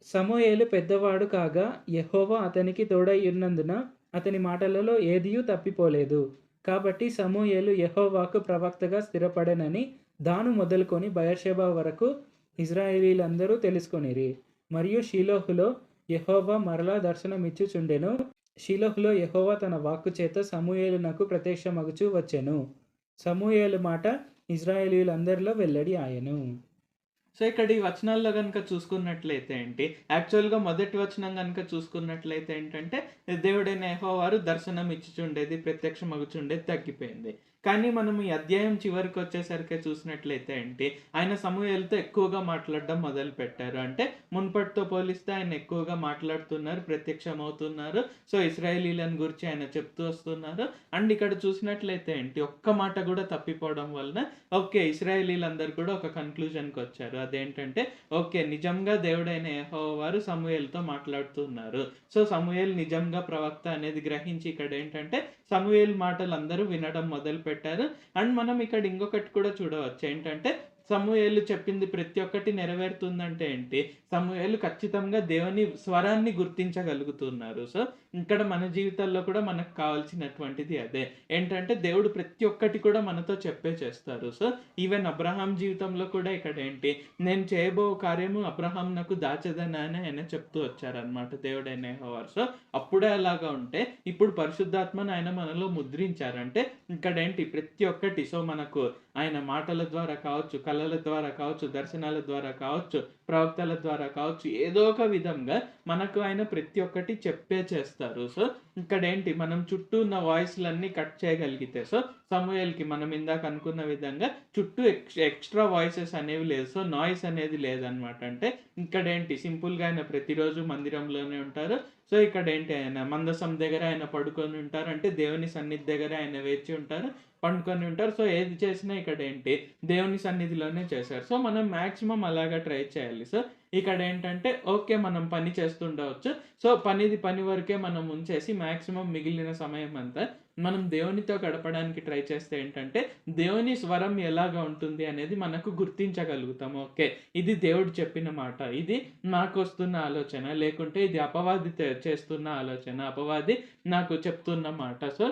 Speaker 1: సమూయేలు పెద్దవాడు కాగా యెహోవా అతనికి తోడై ఉన్నందున అతని మాటలలో ఏదియూ తప్పిపోలేదు. కాబట్టి సమూయేలు యెహోవాకు ప్రవక్తగా స్థిరపడెనని దాను మొదలుకొని బయర్షెబా వరకు ఇజ్రాయేలీలందరూ తెలుసుకొనిరి. మరియు షిలోహులో యెహోవా మరలా దర్శనమిచ్చుచుండెను. షిలోహులో యెహోవా తన వాక్కు చేత సమూయేలునకు ప్రత్యక్షమగుచూ వచ్చెను. సమూయేలు మాట ఇజ్రాయేలీలందరిలో వెల్లడి ఆయెను.
Speaker 2: సో ఇక్కడ ఈ వచనాల్లో కనుక చూసుకున్నట్లయితే ఏంటి, యాక్చువల్గా మొదటి వచనం కనుక చూసుకున్నట్లయితే ఏంటంటే దేవుడైన యెహోవారు దర్శనం ఇచ్చుచుండేది, ప్రత్యక్షమగుచుండేది తగ్గిపోయింది. కానీ మనం ఈ అధ్యాయం చివరికి వచ్చేసరికి చూసినట్లయితే ఏంటి, ఆయన సమూయేలుతో ఎక్కువగా మాట్లాడడం మొదలు పెట్టారు. అంటే మున్పటితో పోలిస్తే ఆయన ఎక్కువగా మాట్లాడుతున్నారు, ప్రత్యక్షమవుతున్నారు. సో ఇశ్రాయేలీలను గురించి ఆయన చెప్తూ వస్తున్నారు. అండ్ ఇక్కడ చూసినట్లయితే ఏంటి, ఒక్క మాట కూడా తప్పిపోవడం వలన ఓకే ఇశ్రాయేలీలందరూ కూడా ఒక కన్క్లూజన్కి వచ్చారు. అదేంటంటే ఓకే నిజంగా దేవుడైన యెహోవా వారు సమూయేలుతో మాట్లాడుతున్నారు. సో సమూయేలు నిజంగా ప్రవక్త అనేది గ్రహించి ఇక్కడ ఏంటంటే సమూయేలు మాటలు అందరూ వినడం మొదలు పెట్టారు. అండ్ మనం ఇక్కడ ఇంకొకటి కూడా చూడవచ్చు ఏంటంటే సమూయేలు చెప్పింది ప్రతి ఒక్కటి నెరవేరుతుందంటే ఏంటి, సమూయేలు ఖచ్చితంగా దేవుని స్వరాన్ని గుర్తించగలుగుతున్నారు. సో ఇక్కడ మన జీవితాల్లో కూడా మనకు కావాల్సినటువంటిది అదే ఏంటంటే దేవుడు ప్రతి ఒక్కటి కూడా మనతో చెప్పే చేస్తారు. సో ఈవెన్ అబ్రహాం జీవితంలో కూడా ఇక్కడ ఏంటి, నేను చేయబో కార్యము అబ్రహాం నాకు దాచదని ఆయన చెప్తూ వచ్చారనమాట దేవుడైన యెహోవా. సో అప్పుడే అలాగా ఉంటే ఇప్పుడు పరిశుద్ధాత్మను ఆయన మనలో ముద్రించారంటే ఇక్కడ ఏంటి ప్రతి ఒక్కటి సో మనకు ఆయన మాటల ద్వారా కావచ్చు, కళల ద్వారా కావచ్చు, దర్శనాల ద్వారా కావచ్చు, ప్రవక్తల ద్వారా కావచ్చు, ఏదో ఒక విధంగా మనకు ఆయన ప్రతి ఒక్కటి చెప్పే చేస్తారు. సో ఇక్కడ ఏంటి మనం చుట్టూ ఉన్న వాయిస్లన్నీ కట్ చేయగలిగితే సో సమూయేలుకి మనం ఇందాక అనుకున్న విధంగా చుట్టూ ఎక్స్ట్రా వాయిసెస్ అనేవి లేదు. సో నాయిస్ అనేది లేదనమాట. అంటే ఇక్కడ ఏంటి సింపుల్గా ఆయన ప్రతిరోజు మందిరంలోనే ఉంటారు. సో ఇక్కడ ఏంటి ఆయన మందసం దగ్గర ఆయన పడుకొని ఉంటారు. అంటే దేవుని సన్నిధి దగ్గర ఆయన వేచి ఉంటారు, పండుకొని ఉంటారు. సో ఏది చేసినా ఇక్కడ ఏంటి దేవుని సన్నిధిలోనే చేశారు. సో మనం మ్యాక్సిమం అలాగా ట్రై చేయాలి. సో ఇక్కడ ఏంటంటే ఓకే మనం పని చేస్తుండవచ్చు. సో పని వరకే మనం ఉంచేసి మ్యాక్సిమం మిగిలిన సమయం అంతా మనం దేవునితో గడపడానికి ట్రై చేస్తే ఏంటంటే దేవుని స్వరం ఎలాగా ఉంటుంది అనేది మనకు గుర్తించగలుగుతాము. ఓకే ఇది దేవుడు చెప్పిన మాట, ఇది నాకు వస్తున్న ఆలోచన, లేకుంటే ఇది అపవాది చేస్తున్న ఆలోచన, అపవాది నాకు చెప్తున్న మాట. సో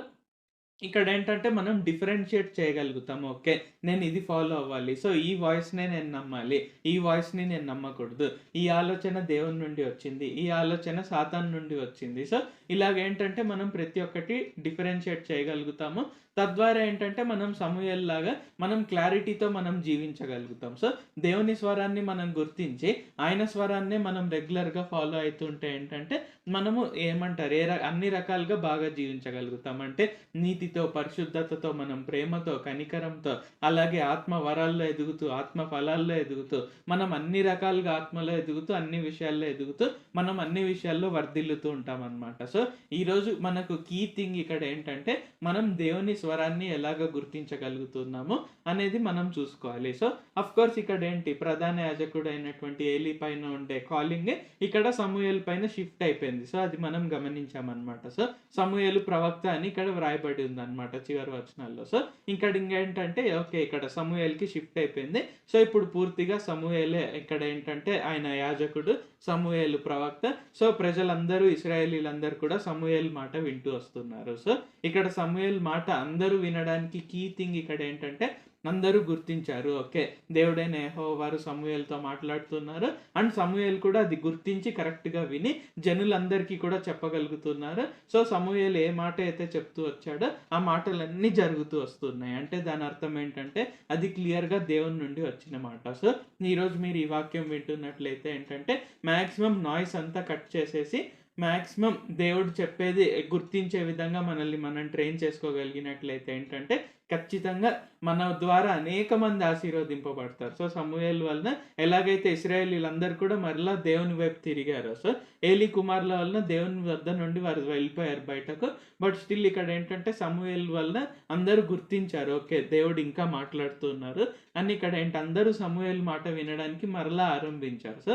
Speaker 2: ఇక్కడ ఏంటంటే మనం డిఫరెన్షియేట్ చేయగలుగుతాము. ఓకే నేను ఇది ఫాలో అవ్వాలి. సో ఈ వాయిస్నే నేను నమ్మాలి, ఈ వాయిస్ని నేను నమ్మకూడదు. ఈ ఆలోచన దేవుని నుండి వచ్చింది, ఈ ఆలోచన సాతాను నుండి వచ్చింది. సో ఇలాగేంటంటే మనం ప్రతి ఒక్కటి డిఫరెన్షియేట్ చేయగలుగుతాము. తద్వారా ఏంటంటే మనం సమూయేలు లాగా మనం క్లారిటీతో మనం జీవించగలుగుతాం. సో దేవుని స్వరాన్ని మనం గుర్తించి ఆయన స్వరాన్నే మనం రెగ్యులర్గా ఫాలో అవుతుంటే ఏంటంటే మనము ఏమంటారు అన్ని రకాలుగా బాగా జీవించగలుగుతాం. అంటే నీతితో భక్తితో, పరిశుద్ధతతో, మనం ప్రేమతో, కనికరంతో, అలాగే ఆత్మ వరాల్లో ఎదుగుతూ, ఆత్మ ఫలాల్లో ఎదుగుతూ, మనం అన్ని రకాలుగా ఆత్మలో ఎదుగుతూ, అన్ని విషయాల్లో ఎదుగుతూ, మనం అన్ని విషయాల్లో వర్ధిల్లుతూ ఉంటామన్నమాట. సో ఈరోజు మనకు కీ థింగ్ ఇక్కడ ఏంటంటే, మనం దేవుని స్వరాన్ని ఎలాగ గుర్తించగలుగుతున్నాము అనేది మనం చూసుకోవాలి. సో కోర్స్ ఇక్కడ ఏంటి, ప్రధాన యాజకుడు అయినటువంటి ఏలీ పైన ఉండే కాలింగ్ ఇక్కడ సమూయేలు పైన షిఫ్ట్ అయిపోయింది. సో అది మనం గమనించామన్నమాట. సో సమూయేలు ప్రవక్త అని ఇక్కడ వ్రాయబడి ఉంది అనమాట చివరి వచనాల్లో. సో ఇక్కడ ఇంకేంటంటే ఓకే, ఇక్కడ సమూయేల్కి షిఫ్ట్ అయిపోయింది. సో ఇప్పుడు పూర్తిగా సమూయేలే ఇక్కడ ఏంటంటే ఆయన యాజకుడు, సమూయేలు ప్రవక్త. సో ప్రజలందరూ, ఇశ్రాయేలీలందరూ కూడా సమూయేలు మాట వింటూ వస్తున్నారు. సో ఇక్కడ సమూయేలు మాట అందరూ వినడానికి కీ థింగ్ ఇక్కడ ఏంటంటే, అందరూ గుర్తించారు, ఓకే దేవుడైన యెహోవా వారు సమూయేలుతో మాట్లాడుతున్నారు. అండ్ సమూయేలు కూడా అది గుర్తించి కరెక్ట్గా విని జనులందరికీ కూడా చెప్పగలుగుతున్నారు. సో సమూయేలు ఏ మాట అయితే చెప్తూ వచ్చాడో ఆ మాటలన్నీ జరుగుతూ వస్తున్నాయి. అంటే దాని అర్థం ఏంటంటే అది క్లియర్గా దేవుని నుండి వచ్చిన మాట. సో ఈరోజు మీరు ఈ వాక్యం వింటున్నట్లయితే ఏంటంటే మ్యాక్సిమం నాయిస్ అంతా కట్ చేసేసి మ్యాక్సిమం దేవుడు చెప్పేది గుర్తించే విధంగా మనల్ని మనం ట్రైన్ చేసుకోగలిగినట్లయితే ఏంటంటే ఖచ్చితంగా మన ద్వారా అనేక మంది ఆశీర్వదింపబడతారు. సో సమూయేలు వలన ఎలాగైతే ఇశ్రాయేలీలందరూ కూడా మరలా దేవుని వైపు తిరిగారు. సో ఏలీ కుమారుల వలన దేవుని వద్ద నుండి వారు వెళ్ళిపోయారు బయటకు. బట్ స్టిల్ ఇక్కడ ఏంటంటే సమూయేలు వలన అందరూ గుర్తించారు, ఓకే దేవుడు ఇంకా మాట్లాడుతున్నారు అని. ఇక్కడ ఏంటి, అందరూ సమూయేలు మాట వినడానికి మరలా ఆరంభించారు. సో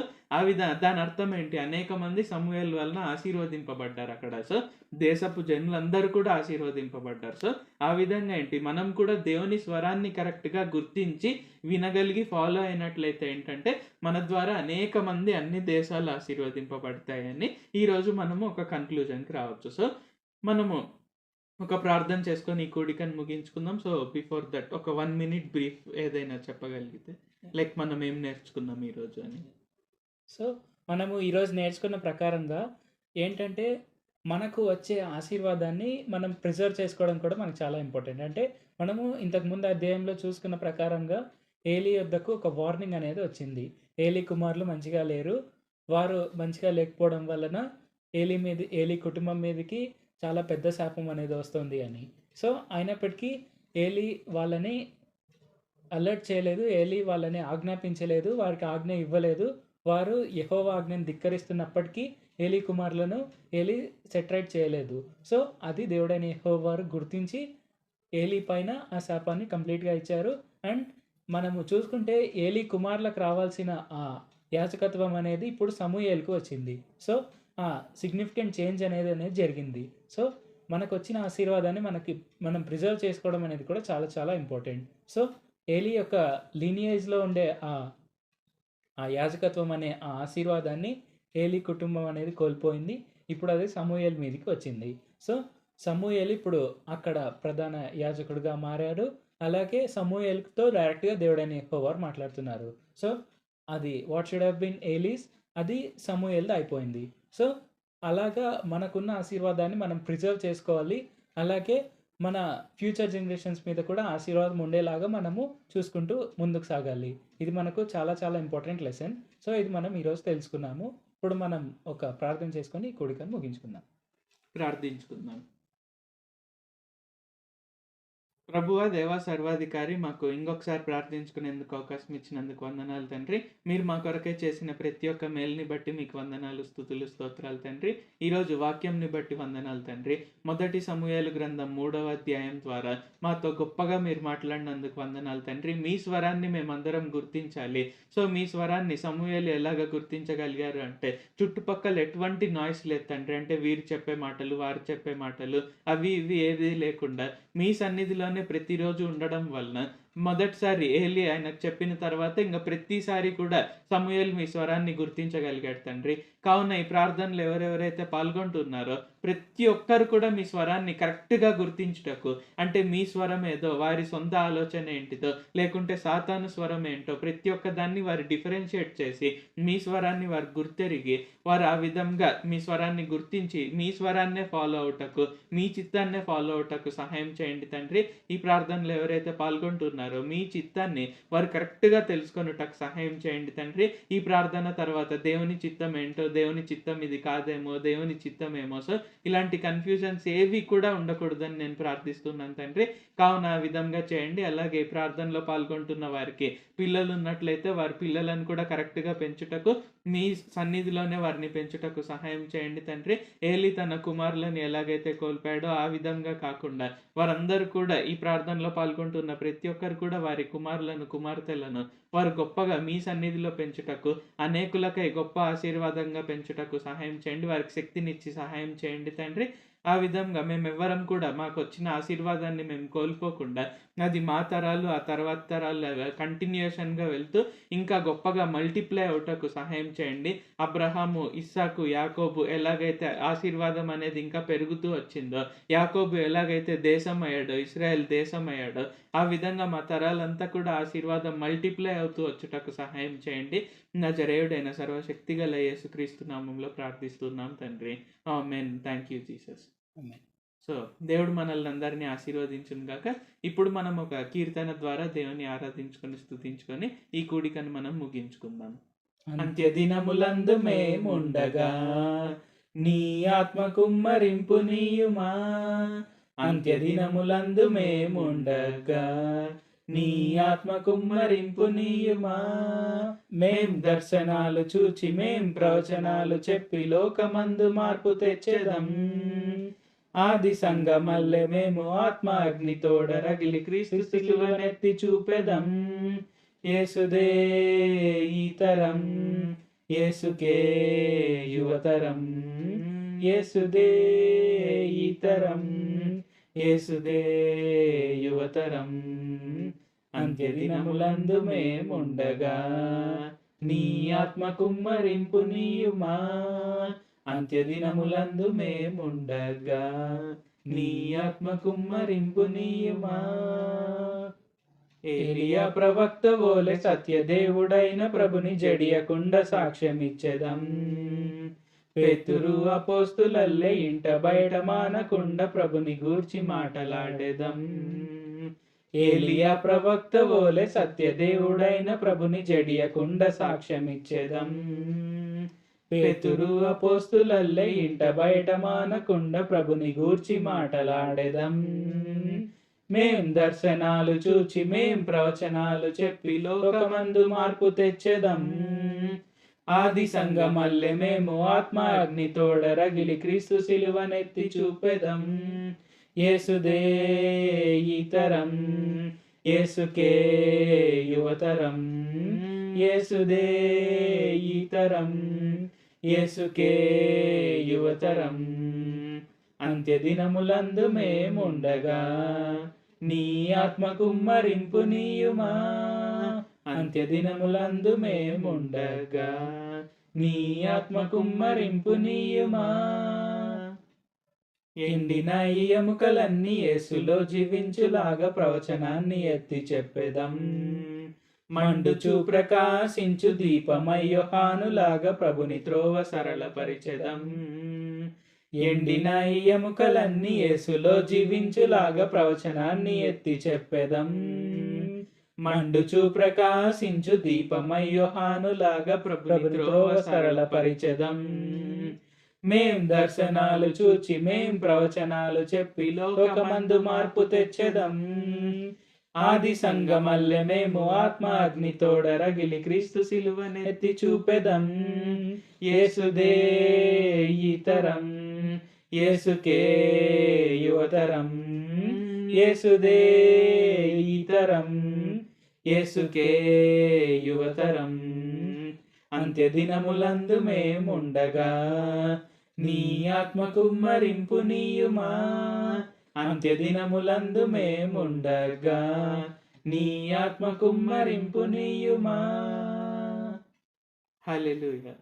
Speaker 2: దాని అర్థం ఏంటి, అనేక మంది సమూయేలు వలన ఆశీర్వదింపబడ్డారు అక్కడ. సో దేశపు జనులందరూ కూడా ఆశీర్వదింపబడ్డారు. సో ఆ విధంగా ఏంటి, మనం కూడా దేవుని స్వరాన్ని కరెక్ట్గా గుర్తించి వినగలిగి ఫాలో అయినట్లయితే ఏంటంటే మన ద్వారా అనేక మంది అన్ని దేశాలు ఆశీర్వదింపబడతాయని ఈరోజు మనము ఒక కన్క్లూజన్కి రావచ్చు. సో మనము ఒక ప్రార్థన చేసుకొని ఈ కూడికను ముగించుకుందాం. సో బిఫోర్ దట్ ఒక 1 minute బ్రీఫ్ ఏదైనా చెప్పగలిగితే, లైక్ మనం ఏం నేర్చుకుందాం ఈరోజు అని.
Speaker 1: సో మనము ఈరోజు నేర్చుకున్న ప్రకారంగా ఏంటంటే మనకు వచ్చే ఆశీర్వాదాన్ని మనం ప్రిజర్వ్ చేసుకోవడం కూడా మనకు చాలా ఇంపార్టెంట్. అంటే మనము ఇంతకుముందు అధ్యాయంలో చూసుకున్న ప్రకారంగా ఏలీ యొద్దకు ఒక వార్నింగ్ అనేది వచ్చింది. ఏలీ కుమారులు మంచిగా లేరు, వారు మంచిగా లేకపోవడం వలన ఏలీ కుటుంబం మీదకి చాలా పెద్ద శాపం అనేది వస్తుంది అని. సో అయినప్పటికీ ఏలీ వాళ్ళని అలర్ట్ చేయలేదు, ఏలీ వాళ్ళని ఆజ్ఞాపించలేదు, వారికి ఆజ్ఞ ఇవ్వలేదు. వారు యెహోవా ఆజ్ఞను ధిక్కరిస్తున్నప్పటికీ ఏలీ కుమారులను ఏలీ సెటరైట్ చేయలేదు. సో అది దేవుడైన యెహోవా వారు గుర్తించి ఏలీ పైన ఆ శాపాన్ని కంప్లీట్గా ఇచ్చారు. అండ్ మనము చూసుకుంటే ఏలీ కుమారులకు రావాల్సిన ఆ యాజకత్వం అనేది ఇప్పుడు సమూయేలుకు వచ్చింది. సో ఆ సిగ్నిఫికెంట్ చేంజ్ అనేది జరిగింది. సో మనకు వచ్చిన ఆశీర్వాదాన్ని మనం ప్రిజర్వ్ చేసుకోవడం అనేది కూడా చాలా చాలా ఇంపార్టెంట్. సో ఏలీ యొక్క లీనియేజ్లో ఉండే ఆ యాజకత్వం అనే ఆ ఆశీర్వాదాన్ని ఏలీ కుటుంబం అనేది కోల్పోయింది. ఇప్పుడు అది సమూయేలు మీదకి వచ్చింది. సో సమూయేలు ఇప్పుడు అక్కడ ప్రధాన యాజకుడిగా మారారు. అలాగే సమూయేలుతో డైరెక్ట్గా దేవుడైన యెహోవా మాట్లాడుతున్నారు. సో అది వాట్ షుడ్ హ్యావ్ బీన్ ఏలీస్, అది సమూయేల్ది అయిపోయింది. సో అలాగా మనకున్న ఆశీర్వాదాన్ని మనం ప్రిజర్వ్ చేసుకోవాలి. అలాగే మన ఫ్యూచర్ జనరేషన్స్ మీద కూడా ఆశీర్వాదం ఉండేలాగా మనము చూసుకుంటూ ముందుకు సాగాలి. ఇది మనకు చాలా చాలా ఇంపార్టెంట్ లెసన్. సో ఇది మనం ఈరోజు తెలుసుకున్నాము. ఇప్పుడు మనం ఒక ప్రార్థన చేసుకొని ఈ కూడికను ముగించుకుందాం.
Speaker 2: ప్రార్థించుకుందాం. ప్రభువా, దేవా, సర్వాధికారి, మాకు ఇంకొకసారి ప్రార్థించుకునేందుకు అవకాశం ఇచ్చినందుకు వందనాలు తండ్రి. మీరు మా కొరకే చేసిన ప్రతి ఒక్క మేలుని బట్టి మీకు వందనాలు, స్తుతులు, స్తోత్రాలు తండ్రి. ఈరోజు వాక్యంని బట్టి వందనాలు తండ్రి. మొదటి సమూయేలు గ్రంథం 3వ అధ్యాయం ద్వారా మాతో గొప్పగా మీరు మాట్లాడినందుకు వందనాలు తండ్రి. మీ స్వరాన్ని మేమందరం గుర్తించాలి. సో మీ స్వరాన్ని సమూయేలు ఎలాగ గుర్తించగలిగారు అంటే, చుట్టుపక్కల ఎటువంటి నాయిస్ లేదు తండ్రి. అంటే వీరు చెప్పే మాటలు, వారు చెప్పే మాటలు, అవి ఇవి ఏది లేకుండా మీ సన్నిధిలోనే ప్రతిరోజు ఉండడం వలన మొదటిసారి ఏలీ ఆయనకు చెప్పిన తర్వాత ఇంకా ప్రతిసారి కూడా సమూయేలు మీ స్వరాన్ని గుర్తించగలిగాడు తండ్రి. కావున ఈ ప్రార్థనలు ఎవరెవరైతే పాల్గొంటున్నారో ప్రతి ఒక్కరు కూడా మీ స్వరాన్ని కరెక్ట్గా గుర్తించుటకు, అంటే మీ స్వరం ఏదో, వారి సొంత ఆలోచన ఏంటిదో, లేకుంటే సాతాను స్వరం ఏంటో, ప్రతి ఒక్క దాన్ని వారు డిఫరెన్షియేట్ చేసి మీ స్వరాన్ని వారు గుర్తెరిగి వారు ఆ విధంగా మీ స్వరాన్ని గుర్తించి మీ స్వరాన్నే ఫాలో అవుటకు, మీ చిత్తాన్నే ఫాలో అవుటకు సహాయం చేయండి తండ్రి. ఈ ప్రార్థనలు ఎవరైతే పాల్గొంటున్నారో ఉన్నారో మీ చిత్తాన్ని వారు కరెక్ట్‌గా తెలుసుకొనుటకు సహాయం చేయండి తండ్రి. ఈ ప్రార్థన తర్వాత దేవుని చిత్తం ఏంటో, దేవుని చిత్తం ఇది కాదేమో, దేవుని చిత్తమేమో, సో ఇలాంటి కన్‌ఫ్యూజన్స్ ఏవి కూడా ఉండకూడదని నేను ప్రార్థిస్తున్నాను తండ్రి. కావున ఆ విధంగా చేయండి. అలాగే ప్రార్థనలో పాల్గొంటున్న వారికి పిల్లలున్నట్లయితే వారి పిల్లలను కూడా కరెక్ట్‌గా పెంచుటకు, మీ సన్నిధిలోనే వారిని పెంచుటకు సహాయం చేయండి తండ్రి. ఏలి తన కుమారులను ఎలాగైతే కోల్పోయాడో ఆ విధంగా కాకుండా వారందరూ కూడా ఈ ప్రార్థనలో పాల్గొంటున్న ప్రతి ఒక్కరు కూడా వారి కుమారులను, కుమార్తెలను వారు గొప్పగా మీ సన్నిధిలో పెంచుటకు, అనేకులకై గొప్ప ఆశీర్వాదంగా పెంచుటకు సహాయం చేయండి. వారికి శక్తినిచ్చి సహాయం చేయండి తండ్రి. ఆ విధంగా మేమెవ్వరం కూడా మాకొచ్చిన ఆశీర్వాదాన్ని మేము కోల్పోకుండా అది మా తరాలు, ఆ తర్వాత తరాలు కంటిన్యూయేషన్‌గా వెళ్తూ ఇంకా గొప్పగా మల్టిప్లై అవుటకు సహాయం చేయండి. అబ్రహాము, ఇస్సాకు, యాకోబు ఎలాగైతే ఆశీర్వాదం అనేది ఇంకా పెరుగుతూ వచ్చిందో, యాకోబు ఎలాగైతే దేశం అయ్యాడో, ఇశ్రాయేల్ దేశం అయ్యాడో, ఆ విధంగా మా తరాలంతా కూడా ఆశీర్వాదం మల్టిప్లై అవుతూ వచ్చుటకు సహాయం చేయండి. నజరేయుడైన సర్వశక్తిగల యేసుక్రీస్తు నామంలో ప్రార్థిస్తున్నాం తండ్రి. ఆమేన్. Thank you Jesus.
Speaker 1: ఆమేన్.
Speaker 2: సో దేవుడు మనల్ని అందరినీ ఆశీర్వదించును గాక. ఇప్పుడు మనం ఒక కీర్తన ద్వారా దేవుని ఆరాధించుకొని, స్తుతించుకొని ఈ కూడికను మనం ముగించుకుందాం.
Speaker 1: అంత్యదినములందు మేముండగా నీ ఆత్మ కుమ్మరింపు నీయుమా. అంత్యదినములందు మేముండగా నీ ఆత్మ కుమ్మరింపు నీయుమా. మేం దర్శనాలు చూచి మేం ప్రవచనాలు చెప్పి లోకమందు మార్పు తెచ్చెదం. ఆది సంగమల్లె మేము ఆత్మ అగ్నితోడ రగిలి క్రీస్తు సిలువనెత్తి చూపెదం. యేసుదే ఈ తరం, యేసుకే యువతరం. యేసుదే ఈ తరం, యేసుదే యువతరం. అంత్యదినములందు మేముండగా నీ ఆత్మ కుమ్మరింపు నీయుమా. అంత్యదినములందు మేముండగా నీ ఆత్మ కుమ్మరింపు నీయుమా. ఏలియా ప్రవక్త వోలె సత్యదేవుడైన ప్రభుని జడియకుండా సాక్ష్యమిచ్చెదం. పేతురు అపోస్తులల్లే ఇంట బయట మానకుండా ప్రభుని గూర్చి మాటలాడెదం. ఏలియా ప్రవక్త వోలె సత్యదేవుడైన ప్రభుని జడియకుండా సాక్ష్యమిచ్చెదం. పేతురు అపోస్తులల్లే ఇంట బయట మానకుండా ప్రభుని గూర్చి మాటలాడెదం. మేం దర్శనాలు చూచి మేం ప్రవచనాలు చెప్పి లోకమందు మార్పు తెచ్చెదం. ఆది సంగమల్లె మేము ఆత్మ అగ్నితోడ రగిలి క్రీస్తు సిలువనెత్తి చూపెదం. యేసుదే ఈ తరం, యేసుకే యువతరం. యేసుదే ఈ తరం, యేసుకే యువతరం. అంత్యదినములందు మేముండగా నీ ఆత్మ కుమ్మరింపు నీయుమా. అంత్యదినములందు మేముండగా నీ ఆత్మ కుమ్మరింపు నీయుమా. ఎండిన ఈ ఎముకలన్నీ యేసులో జీవించులాగా ప్రవచనాన్ని ఎత్తి చెప్పెదం. మండుచు ప్రకాశించు దీపమై యోహానులాగా ప్రభుని త్రోవ సరళపరిచెదం. ఎండిన ఈ ఎముకలన్నీ యేసులో జీవించులాగా ప్రవచనాన్ని ఎత్తి చెప్పెదం. మండుచు ప్రకాశించు దీపమై యోహానులాగా ప్రభుని త్రోవ సరళపరిచెదం. మేం దర్శనాలు చూచి మేం ప్రవచనాలు చెప్పి లోకమందు మార్పు తెచ్చెదం. ఆది సంగమల్లె మేము ఆత్మ అగ్నితోడ రగిలి క్రీస్తు సిలువనెత్తి చూపెదం. యేసుదే ఈ తరం, యేసుకే యువతరం. యేసుదే ఈ తరం, యేసుకే యువతరం. అంత్యదినములందు మేముండగా నీ ఆత్మ కుమ్మరింపు నీయుమా. అంత్యదినములందు మేముండగా నీ ఆత్మ కుమ్మరింపు నీయుమా. హల్లెలూయా.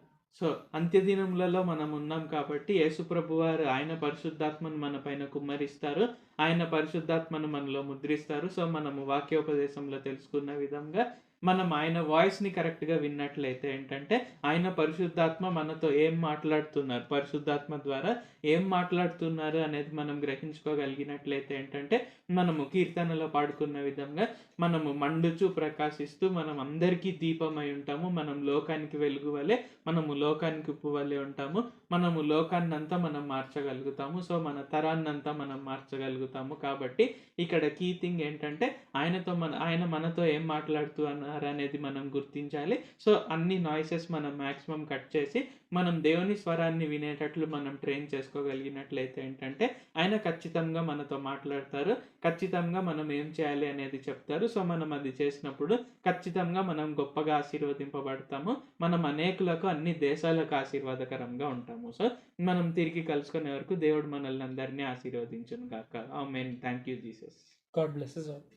Speaker 1: సో అంత్యదినములలో మనం ఉన్నాం కాబట్టి యేసు ప్రభువారు ఆయన పరిశుద్ధాత్మను మన పైన కుమ్మరిస్తారు, ఆయన పరిశుద్ధాత్మను మనలో ముద్రిస్తారు. సో మనము వాక్యోపదేశంలో తెలుసుకున్న విధంగా
Speaker 2: మనం ఆయన వాయిస్ని కరెక్ట్గా విన్నట్లయితే ఏంటంటే ఆయన పరిశుద్ధాత్మ మనతో ఏం మాట్లాడుతున్నారు, పరిశుద్ధాత్మ ద్వారా ఏం మాట్లాడుతున్నారు అనేది మనం గ్రహించుకోగలిగినట్లయితే ఏంటంటే మనము కీర్తనలో పాడుకున్న విధంగా మనము మండుచు ప్రకాశిస్తూ మనం అందరికీ దీపమై ఉంటాము. మనం లోకానికి వెలుగు వలె, మనము లోకానికి ఉప్పు వలె ఉంటాము. మనము లోకాన్నంతా మనం మార్చగలుగుతాము. సో మన తరాన్నంతా మనం మార్చగలుగుతాము. కాబట్టి ఇక్కడ కీ థింగ్ ఏంటంటే ఆయన మనతో ఏం మాట్లాడుతూ అన్నారు అనేది మనం గుర్తించాలి. సో అన్ని నాయిసెస్ మనం మ్యాక్సిమం కట్ చేసి మనం దేవుని స్వరాన్ని వినేటట్లు మనం ట్రైన్ చేసుకోగలిగినట్లయితే ఏంటంటే ఆయన ఖచ్చితంగా మనతో మాట్లాడతారు. ఖచ్చితంగా మనం ఏం చేయాలి అనేది చెప్తారు. సో మనం అది చేసినప్పుడు ఖచ్చితంగా మనం గొప్పగా ఆశీర్వదింపబడతాము. మనం అనేకులకు, అన్ని దేశాలకు ఆశీర్వాదకరంగా ఉంటాము. సో మనం తిరిగి కలుసుకునే వరకు దేవుడు మనల్ని అందరినీ ఆశీర్వదించును గాక. ఆమేన్. Thank you Jesus.
Speaker 1: God bless us all.